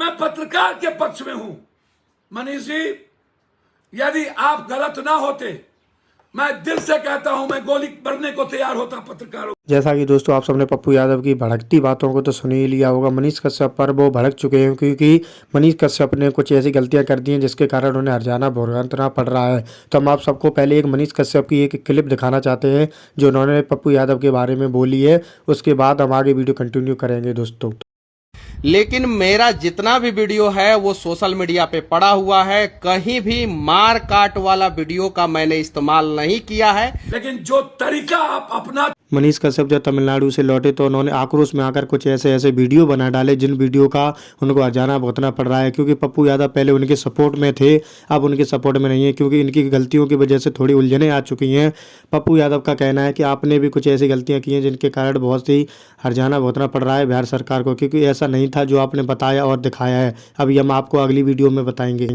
मैं पत्रकार के पक्ष में हूं। मनीष जी, यदि आप गलत ना होते, मैं दिल से कहता हूं, मैं गोली भरने को तैयार होता पत्रकारों। जैसा कि दोस्तों आप सबने पप्पू यादव की भड़कती बातों को तो सुन ही लिया होगा। मनीष कश्यप पर वो भड़क चुके हैं क्योंकि मनीष कश्यप ने कुछ ऐसी गलतियां कर दी हैं जिसके कारण उन्हें हर्जाना भुगतना पड़ रहा है। तो हम आप सबको पहले एक मनीष कश्यप की एक क्लिप दिखाना चाहते हैं जो उन्होंने पप्पू यादव के बारे में बोली है। उसके बाद हम आगे वीडियो कंटिन्यू करेंगे दोस्तों। लेकिन मेरा जितना भी वीडियो है वो सोशल मीडिया पे पड़ा हुआ है, कहीं भी मार काट वाला वीडियो का मैंने इस्तेमाल नहीं किया है। लेकिन जो तरीका आप अपना मनीष कश्यप जब तमिलनाडु से लौटे तो उन्होंने आक्रोश में आकर कुछ ऐसे ऐसे वीडियो बना डाले जिन वीडियो का उनको हर्जाना भुगतना पड़ रहा है क्योंकि पप्पू यादव पहले उनके सपोर्ट में थे, अब उनके सपोर्ट में नहीं है क्योंकि इनकी गलतियों की वजह से थोड़ी उलझनें आ चुकी हैं। पप्पू यादव का कहना है कि आपने भी कुछ ऐसी गलतियां की हैं जिनके कारण बहुत सी हर्जाना भुगतना पड़ रहा है बिहार सरकार को, क्योंकि ऐसा नहीं था जो आपने बताया और दिखाया है। अभी हम आपको अगली वीडियो में बताएंगे।